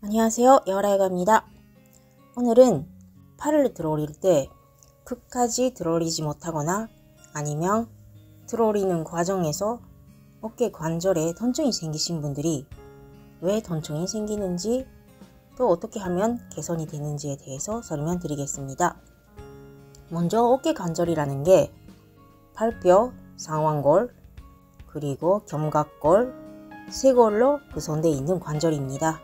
안녕하세요, 여라이가입니다. 오늘은 팔을 들어올릴 때 끝까지 들어올리지 못하거나 아니면 들어올리는 과정에서 어깨 관절에 통증이 생기신 분들이 왜 통증이 생기는지, 또 어떻게 하면 개선이 되는지에 대해서 설명드리겠습니다. 먼저 어깨 관절이라는 게 팔뼈, 상완골, 그리고 견갑골, 쇄골로 구성되어 있는 관절입니다.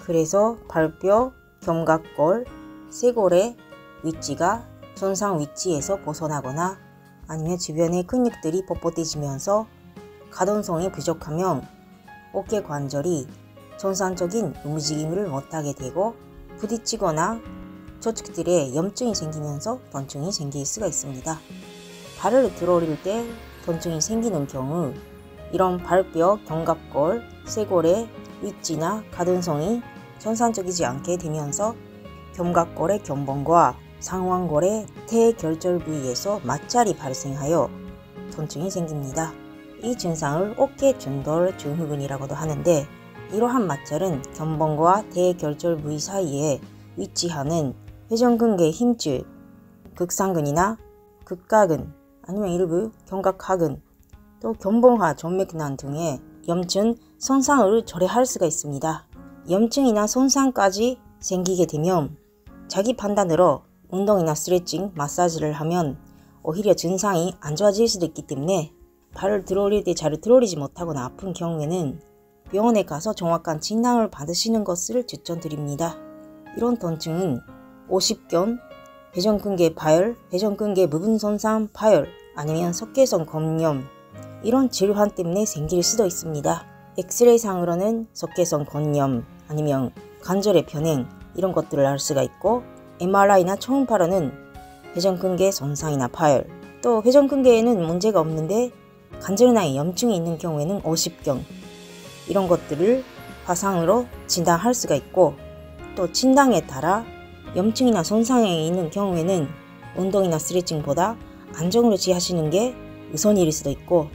그래서 팔뼈, 견갑골, 쇄골의 위치가 손상 위치에서 벗어나거나 아니면 주변의 근육들이 뻣뻣해지면서 가동성이 부족하면 어깨 관절이 정상적인 움직임을 못하게 되고 부딪히거나 조직들에 염증이 생기면서 통증이 생길 수가 있습니다. 발을 들어올릴 때 통증이 생기는 경우 이런 팔뼈, 견갑골, 쇄골의 위치나 가동성이 정상적이지 않게 되면서 견갑골의 견봉과 상완골의 대결절 부위에서 마찰이 발생하여 통증이 생깁니다. 이 증상을 어깨 중돌 증후군이라고도 하는데, 이러한 마찰은 견봉과 대결절 부위 사이에 위치하는 회전근개 힘줄, 극상근이나 극가근, 아니면 일부 견갑하근, 또 견봉하 정맥난 등의 염증, 손상을 초래할 수가 있습니다. 염증이나 손상까지 생기게 되면 자기 판단으로 운동이나 스트레칭, 마사지를 하면 오히려 증상이 안 좋아질 수도 있기 때문에 발을 들어올릴 때 잘 들어올리지 못하거나 아픈 경우에는 병원에 가서 정확한 진단을 받으시는 것을 추천드립니다. 이런 통증은 오십견, 회전근개 파열, 회전근개 부분 손상 파열, 아니면 석회성 건염, 이런 질환 때문에 생길 수도 있습니다. 엑스레이상으로는 석회성 건염, 아니면 관절의 변형, 이런 것들을 알 수가 있고, MRI나 초음파로는 회전근개 손상이나 파열, 또 회전근개에는 문제가 없는데 관절이나 염증이 있는 경우에는 오십견, 이런 것들을 화상으로 진단할 수가 있고, 또 진단에 따라 염증이나 손상이 있는 경우에는 운동이나 스트레칭보다 안정으로 지하시는 게 우선일 수도 있고,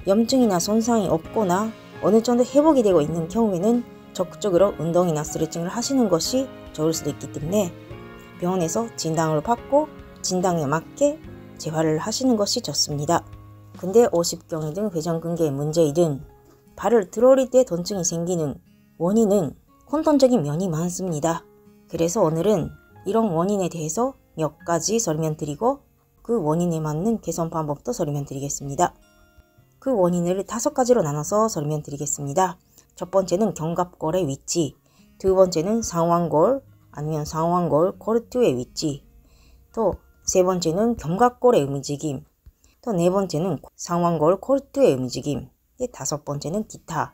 염증이나 손상이 없거나 어느 정도 회복이 되고 있는 경우에는 적극적으로 운동이나 스트레칭을 하시는 것이 좋을 수도 있기 때문에 병원에서 진단을 받고 진단에 맞게 재활을 하시는 것이 좋습니다. 근데 오십견이든 회전근개의 문제이든 발을 들어올릴 때 통증이 생기는 원인은 혼돈적인 면이 많습니다. 그래서 오늘은 이런 원인에 대해서 몇 가지 설명드리고 그 원인에 맞는 개선 방법도 설명드리겠습니다. 그 원인을 5가지로 나눠서 설명드리겠습니다. 첫 번째는 견갑골의 위치, 두 번째는 상완골 아니면 상완골 코르투의 위치, 또 세 번째는 견갑골의 움직임, 또 네 번째는 상완골 코르투의 움직임, 다섯 번째는 기타,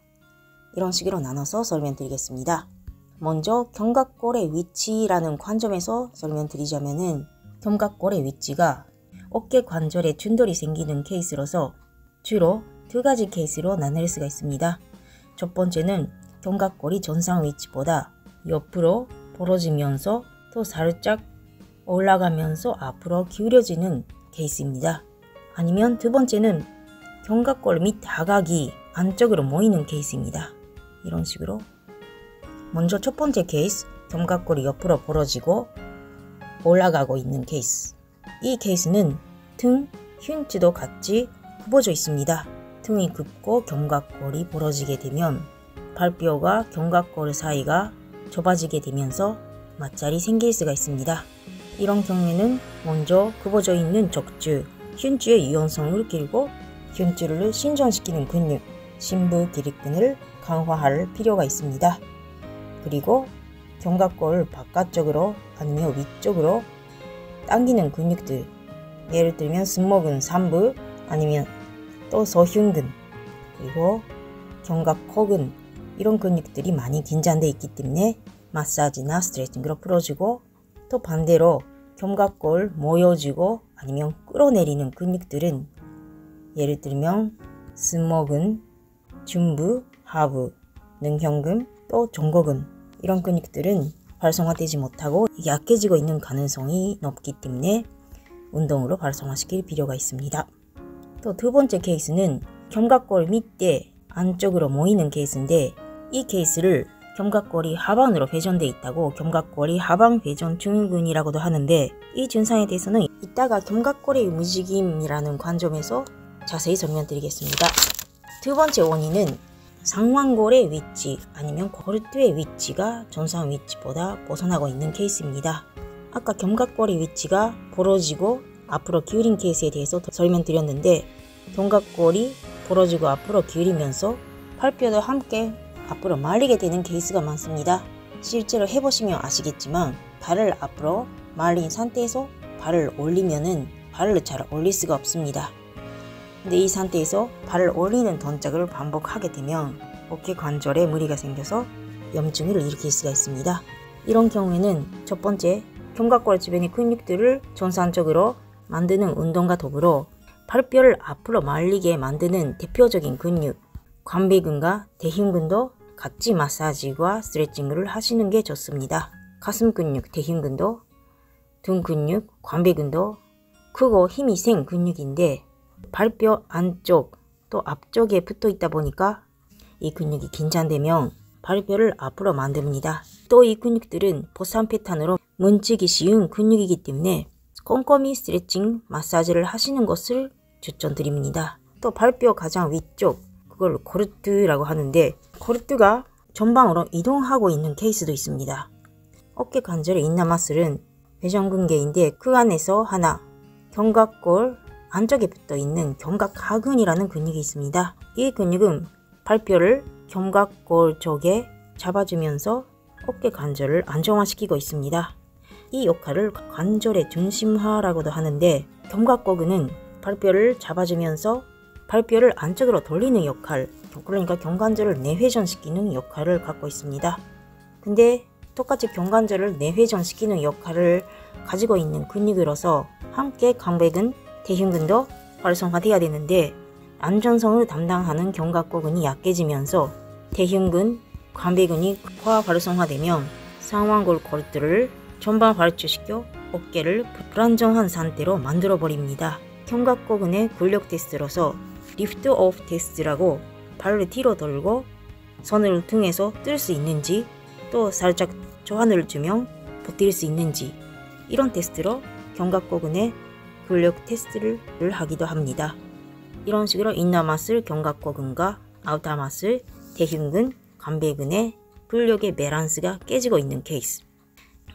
이런 식으로 나눠서 설명드리겠습니다. 먼저 견갑골의 위치라는 관점에서 설명드리자면은, 견갑골의 위치가 어깨 관절에 충돌이 생기는 케이스로서 주로 2가지 케이스로 나눌 수가 있습니다. 첫 번째는 견갑골이 정상 위치보다 옆으로 벌어지면서 또 살짝 올라가면서 앞으로 기울여지는 케이스입니다. 아니면 두 번째는 견갑골 밑 하각이 안쪽으로 모이는 케이스입니다. 이런 식으로 먼저 첫 번째 케이스, 견갑골이 옆으로 벌어지고 올라가고 있는 케이스. 이 케이스는 등, 흉추도 같이 굽어져 있습니다. 등이 굽고 견갑골이 벌어지게 되면 발뼈가 견갑골 사이가 좁아지게 되면서 마찰이 생길 수가 있습니다. 이런 경우에는 먼저 굽어져 있는 척추, 흉추의 유연성을 길고 흉추를 신전시키는 근육, 심부기립근을 강화할 필요가 있습니다. 그리고 견갑골 바깥쪽으로 아니면 위쪽으로 당기는 근육들, 예를 들면 승모근 3부, 아니면 또 소흉근, 그리고 견갑호근, 이런 근육들이 많이 긴장되어 있기 때문에 마사지나 스트레칭으로 풀어주고, 또 반대로 견갑골 모여주고 아니면 끌어내리는 근육들은 예를 들면 승모근, 중부, 하부, 능형근, 또 종거근, 이런 근육들은 활성화되지 못하고 약해지고 있는 가능성이 높기 때문에 운동으로 활성화시킬 필요가 있습니다. 또 두 번째 케이스는 견갑골 밑에 안쪽으로 모이는 케이스인데, 이 케이스를 견갑골이 하반으로 회전되어 있다고 견갑골이 하반 회전 증후군이라고도 하는데, 이 증상에 대해서는 이따가 견갑골의 움직임이라는 관점에서 자세히 설명드리겠습니다. 두 번째 원인은 상완골의 위치 아니면 코르트의 위치가 정상 위치보다 벗어나고 있는 케이스입니다. 아까 견갑골의 위치가 벌어지고 앞으로 기울인 케이스에 대해서 설명드렸는데, 견갑골이 벌어지고 앞으로 기울이면서 팔뼈도 함께 앞으로 말리게 되는 케이스가 많습니다. 실제로 해보시면 아시겠지만 발을 앞으로 말린 상태에서 발을 올리면은 발을 잘 올릴 수가 없습니다. 근데 이 상태에서 발을 올리는 동작을 반복하게 되면 어깨 관절에 무리가 생겨서 염증을 일으킬 수가 있습니다. 이런 경우에는 첫 번째, 견갑골 주변의 근육들을 정상적으로 만드는 운동과 더불어 팔뼈를 앞으로 말리게 만드는 대표적인 근육, 관배근과 대흉근도 같이 마사지와 스트레칭을 하시는 게 좋습니다. 가슴 근육, 대흉근도, 등 근육, 관배근도 크고 힘이 센 근육인데 발뼈 안쪽 또 앞쪽에 붙어 있다 보니까 이 근육이 긴장되면 발뼈를 앞으로 만듭니다. 또 이 근육들은 보상 패턴으로 뭉치기 쉬운 근육이기 때문에 꼼꼼히 스트레칭, 마사지를 하시는 것을 추천드립니다. 또 발뼈 가장 위쪽, 그걸 코르트라고 하는데, 코르트가 전방으로 이동하고 있는 케이스도 있습니다. 어깨 관절의 인나마슬은 회전근개인데 그 안에서 하나, 견갑골 안쪽에 붙어 있는 견갑하근이라는 근육이 있습니다. 이 근육은 발뼈를 견갑골 쪽에 잡아주면서 어깨 관절을 안정화시키고 있습니다. 이 역할을 관절의 중심화라고도 하는데, 견갑골근은 발뼈를 잡아주면서 발뼈를 안쪽으로 돌리는 역할, 그러니까 견관절을 내회전시키는 역할을 갖고 있습니다. 근데 똑같이 견관절을 내회전시키는 역할을 가지고 있는 근육으로서 함께 관배근, 대흉근도 활성화되어야 되는데, 안전성을 담당하는 견갑골근이 약해지면서 대흉근, 관배근이 과활성화되면 상완골 코르트를 전방 발주시켜 어깨를 불안정한 상태로 만들어 버립니다. 견갑골근의 근력 테스트로서 리프트 오프 테스트라고 발을 뒤로 돌고 손을 등에서 뜰 수 있는지, 또 살짝 저항을 주면 버틸 수 있는지, 이런 테스트로 견갑골근의 근력 테스트를 하기도 합니다. 이런 식으로 인너마슬 견갑골근과 아우터마슬 대흉근, 관배근의 근력의 밸런스가 깨지고 있는 케이스.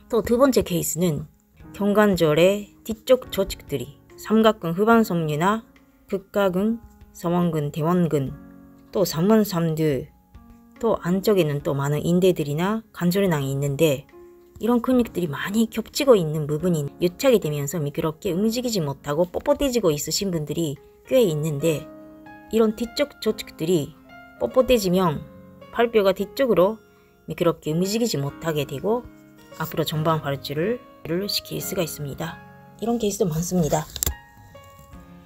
또 두 번째 케이스는 견관절의 뒤쪽 조직들이 삼각근 후방섬유나 극가근, 서원근, 대원근, 또 삼원삼두, 또 안쪽에는 또 많은 인대들이나 관절낭이 있는데, 이런 근육들이 많이 겹치고 있는 부분이 유착이 되면서 미끄럽게 움직이지 못하고 뻣뻣해지고 있으신 분들이 꽤 있는데, 이런 뒤쪽 조직들이 뻣뻣해지면 팔뼈가 뒤쪽으로 미끄럽게 움직이지 못하게 되고 앞으로 전방 발주를 시킬 수가 있습니다. 이런 케이스도 많습니다.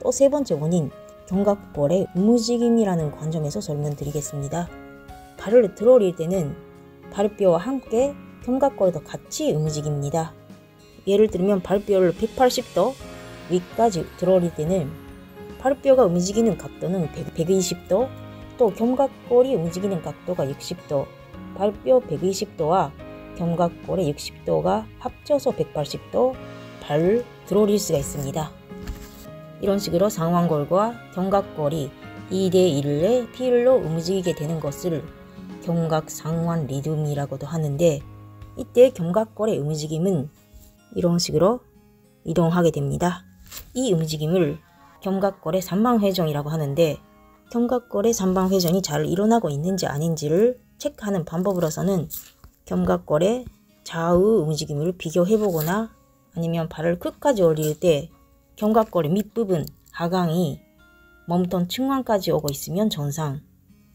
또 세 번째 원인, 견갑골의 움직임이라는 관점에서 설명드리겠습니다. 발을 들어 올릴 때는 발뼈와 함께 견갑골도 같이 움직입니다. 예를 들면 발뼈를 180도 위까지 들어 올릴 때는 발뼈가 움직이는 각도는 120도, 또 견갑골이 움직이는 각도가 60도, 발뼈 120도와 견갑골의 60도가 합쳐서 180도 발을 들어 올릴 수가 있습니다. 이런 식으로 상완골과 견갑골이 2대1의 비율로 움직이게 되는 것을 견갑상완 리듬이라고도 하는데, 이때 견갑골의 움직임은 이런 식으로 이동하게 됩니다. 이 움직임을 견갑골의 삼방회전이라고 하는데, 견갑골의 삼방회전이 잘 일어나고 있는지 아닌지를 체크하는 방법으로서는 견갑골의 좌우 움직임을 비교해보거나, 아니면 발을 끝까지 올릴 때 견갑골의 밑부분 하강이 몸통 중앙까지 오고 있으면 정상,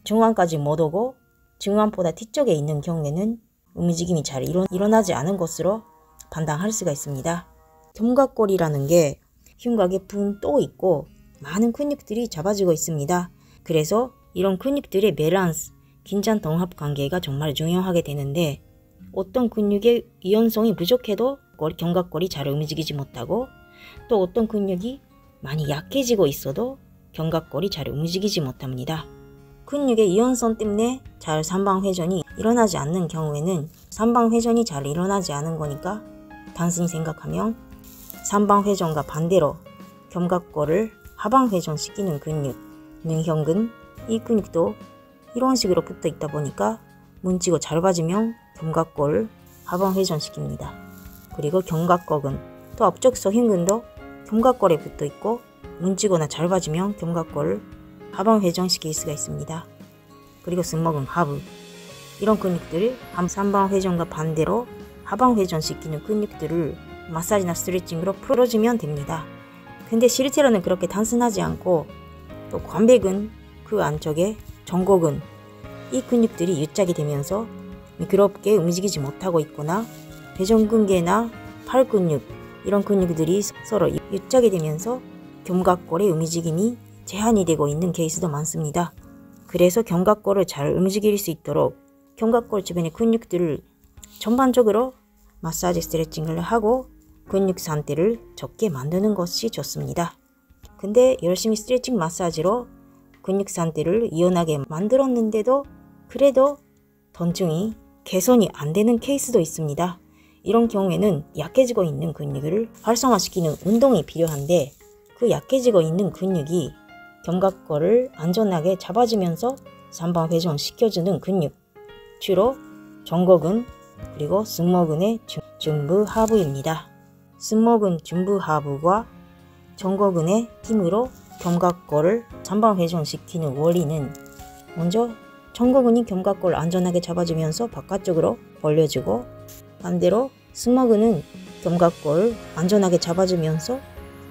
중앙까지 못 오고 중앙보다 뒤쪽에 있는 경우에는 움직임이 잘 일어나지 않은 것으로 판단할 수가 있습니다. 견갑골이라는 게 흉곽에 붕 떠 있고 많은 근육들이 잡아주고 있습니다. 그래서 이런 근육들의 밸런스, 긴장 동합 관계가 정말 중요하게 되는데, 어떤 근육의 유연성이 부족해도 견갑골이 잘 움직이지 못하고, 또 어떤 근육이 많이 약해지고 있어도 견갑골이 잘 움직이지 못합니다. 근육의 이완성 때문에 잘 삼방회전이 일어나지 않는 경우에는 삼방회전이 잘 일어나지 않은 거니까 단순히 생각하면 삼방회전과 반대로 견갑골을 하방회전시키는 근육, 능형근, 이 근육도 이런 식으로 붙어 있다 보니까 문지고 잘 받으면 견갑골을 하방회전시킵니다. 그리고 견갑골근, 또 앞쪽 서흉근도 견갑골에 붙어 있고 문지거나 잘 받으면 견갑골을 하방회전시킬 수가 있습니다. 그리고 승모근, 하부, 이런 근육들을 삼방회전과 반대로 하방회전시키는 근육들을 마사지나 스트레칭으로 풀어주면 됩니다. 근데 실제로는 그렇게 단순하지 않고 또 관백은 그 안쪽에 정곡근, 이 근육들이 유착이 되면서 미끄럽게 움직이지 못하고 있거나 대전근개나 팔근육, 이런 근육들이 서로 유착이 되면서 견갑골의 움직임이 제한이 되고 있는 케이스도 많습니다. 그래서 견갑골을 잘 움직일 수 있도록 견갑골 주변의 근육들을 전반적으로 마사지 스트레칭을 하고 근육 상태를 적게 만드는 것이 좋습니다. 근데 열심히 스트레칭 마사지로 근육 상태를 이완하게 만들었는데도 그래도 통증이 개선이 안 되는 케이스도 있습니다. 이런 경우에는 약해지고 있는 근육을 활성화시키는 운동이 필요한데 그 약해지고 있는 근육이 견갑골을 안전하게 잡아주면서 삼방회전 시켜주는 근육, 주로 정곡근 그리고 승모근의 중부 하부입니다. 승모근 중부 하부와 정곡근의 힘으로 견갑골을 삼방회전시키는 원리는 먼저 정곡근이 견갑골을 안전하게 잡아주면서 바깥쪽으로 벌려주고 반대로 승모근은 견갑골을 안전하게 잡아주면서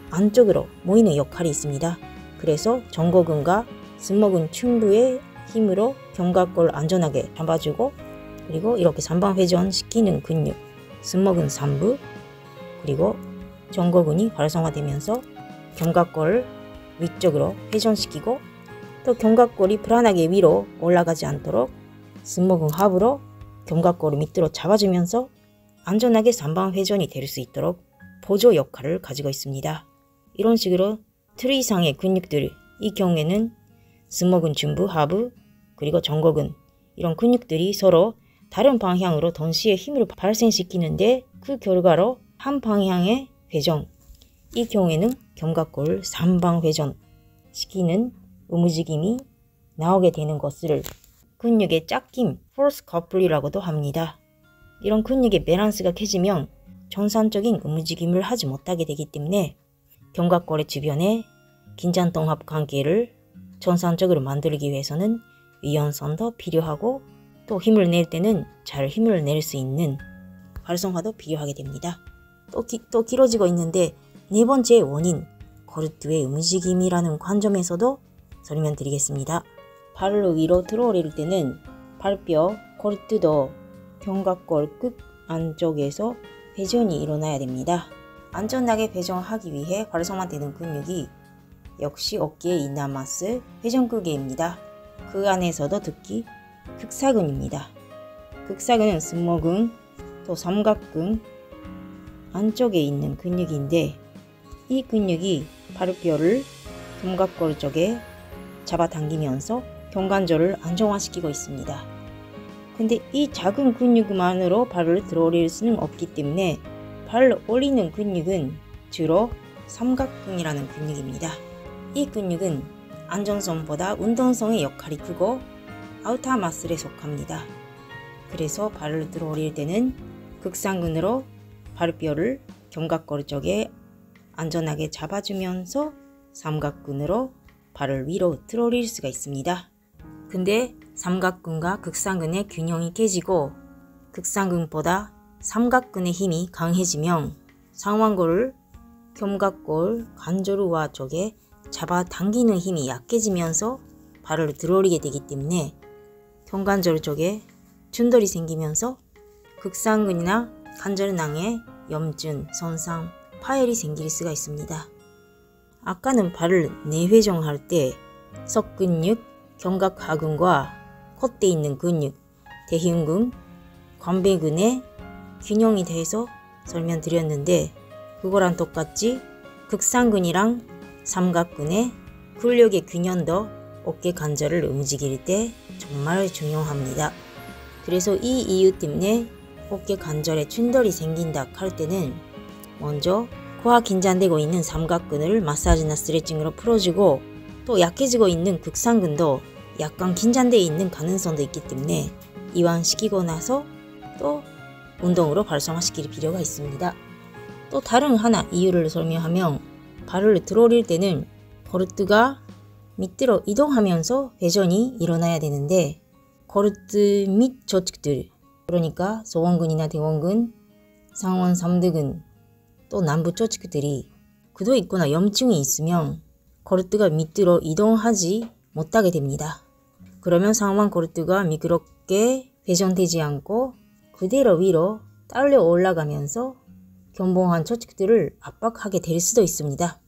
안쪽으로 모이는 역할이 있습니다. 그래서 정곡근과 승모근 중부의 힘으로 견갑골을 안전하게 잡아주고 그리고 이렇게 삼방회전 시키는 근육, 승모근 3부 그리고 정곡근이 활성화되면서 견갑골을 위쪽으로 회전시키고 또 견갑골이 불안하게 위로 올라가지 않도록 승모근 하부로 견갑골을 밑으로 잡아주면서 안전하게 삼방회전이 될 수 있도록 보조 역할을 가지고 있습니다. 이런 식으로 틀 이상의 근육들, 이 경우에는 승모근 중부 하부 그리고 정곡근, 이런 근육들이 서로 다른 방향으로 동시에 힘을 발생시키는데 그 결과로 한 방향의 회전, 이 경우에는 견갑골 삼방회전 시키는 움직임이 나오게 되는 것을 근육의 짝김, 포스 커플이라고도 합니다. 이런 근육의 밸런스가 깨지면 정상적인 움직임을 하지 못하게 되기 때문에 견갑골의 주변에 긴장통합 관계를 정상적으로 만들기 위해서는 유연성도 필요하고 또 힘을 낼 때는 잘 힘을 낼 수 있는 활성화도 필요하게 됩니다. 또 길어지고 있는데 네 번째 원인, 코르트의 움직임이라는 관점에서도 설명드리겠습니다. 발을 위로 들어 올릴 때는 발뼈, 코르트도 견갑골 끝 안쪽에서 회전이 일어나야 됩니다. 안전하게 회전하기 위해 활성화되는 근육이 역시 어깨 이나마스 회전근개입니다. 그 안에서도 특히 극사근입니다. 극사근은 승모근, 또 삼각근 안쪽에 있는 근육인데 이 근육이 발뼈를 견갑골 쪽에 잡아당기면서 견관절을 안정화시키고 있습니다. 근데 이 작은 근육만으로 발을 들어 올릴 수는 없기 때문에 발을 올리는 근육은 주로 삼각근이라는 근육입니다. 이 근육은 안정성보다 운동성의 역할이 크고 아우터 마슬에 속합니다. 그래서 발을 들어 올릴 때는 극상근으로 발뼈를 견갑골 쪽에 안전하게 잡아주면서 삼각근으로 발을 위로 들어 올릴 수가 있습니다. 근데 삼각근과 극상근의 균형이 깨지고 극상근보다 삼각근의 힘이 강해지면 상완골을 견갑골 관절우와 쪽에 잡아당기는 힘이 약해지면서 발을 들어 올리게 되기 때문에 견관절 쪽에 충돌이 생기면서 극상근이나 관절낭에 염증, 손상, 파열이 생길 수가 있습니다. 아까는 발을 내회전할 때 석근육, 견갑하근과 콧대에 있는 근육, 대흉근, 관배근의 균형이 돼서 설명드렸는데 그거랑 똑같이 극상근이랑 삼각근의 근력의 균형도 어깨 관절을 움직일 때 정말 중요합니다. 그래서 이 이유 때문에 어깨 관절에 충돌이 생긴다 할 때는 먼저 코가 긴장되고 있는 삼각근을 마사지나 스트레칭으로 풀어주고, 또 약해지고 있는 극상근도 약간 긴장되어 있는 가능성도 있기 때문에 이완시키고 나서 또 운동으로 활성화시킬 필요가 있습니다. 또 다른 하나 이유를 설명하면, 발을 들어 올릴 때는 거르트가 밑으로 이동하면서 회전이 일어나야 되는데, 거르트 밑 조직들, 그러니까 소원근이나 대원근, 상원 삼두근, 또 남부 조직들이 굳어 있거나 염증이 있으면 거르트가 밑으로 이동하지 못하게 됩니다. 그러면 상완 거르트가 미끄럽게 회전되지 않고 그대로 위로 딸려 올라가면서 견봉한 조직들을 압박하게 될 수도 있습니다.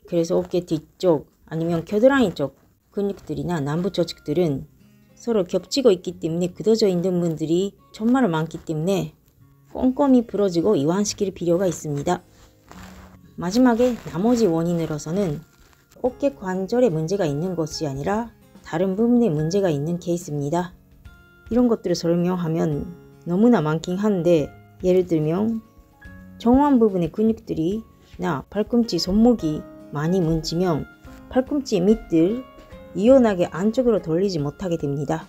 그래서 어깨 뒤쪽 아니면 겨드랑이 쪽 근육들이나 남부 조직들은 서로 겹치고 있기 때문에 굳어져 있는 분들이 정말 많기 때문에 꼼꼼히 풀어주고 이완시킬 필요가 있습니다. 마지막에 나머지 원인으로서는 어깨 관절에 문제가 있는 것이 아니라 다른 부분에 문제가 있는 케이스입니다. 이런 것들을 설명하면 너무나 많긴 한데, 예를 들면 정원 부분의 근육들이나 팔꿈치, 손목이 많이 뭉치면 팔꿈치 밑을 유연하게 안쪽으로 돌리지 못하게 됩니다.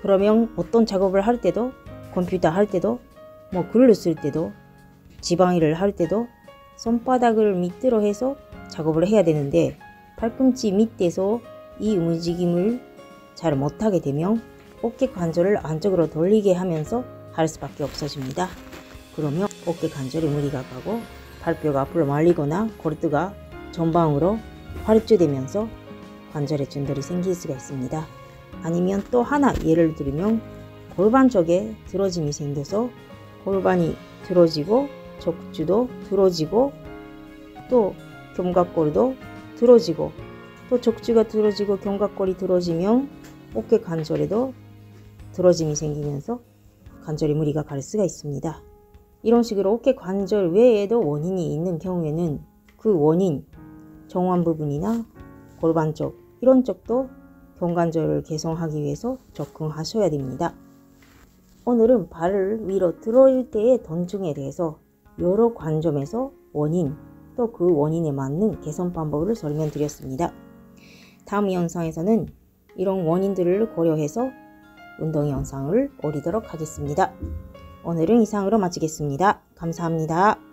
그러면 어떤 작업을 할 때도, 컴퓨터 할 때도, 글을 쓸 때도, 지방일을 할 때도 손바닥을 밑으로 해서 작업을 해야 되는데, 팔꿈치 밑에서 이 움직임을 잘 못하게 되면 어깨 관절을 안쪽으로 돌리게 하면서 할 수밖에 없어집니다. 그러면 어깨 관절에 무리가 가고 발뼈가 앞으로 말리거나 거르트가 전방으로 활주되면서 관절에 충돌이 생길 수가 있습니다. 아니면 또 하나 예를 들면 골반 쪽에 들어짐이 생겨서 골반이 들어지고 척추도 들어지고 또 견갑골도 들어지고 또 척추가 들어지고 견갑골이 들어지면 어깨 관절에도 들어짐이 생기면서 관절에 무리가 갈 수가 있습니다. 이런 식으로 어깨 관절 외에도 원인이 있는 경우에는 그 원인, 정원 부분이나 골반 쪽, 이런 쪽도 견관절을 개선하기 위해서 접근하셔야 됩니다. 오늘은 발을 위로 들어올 때의 통증에 대해서 여러 관점에서 원인, 또 그 원인에 맞는 개선 방법을 설명드렸습니다. 다음 영상에서는 이런 원인들을 고려해서 운동 영상을 올리도록 하겠습니다. 오늘은 이상으로 마치겠습니다. 감사합니다.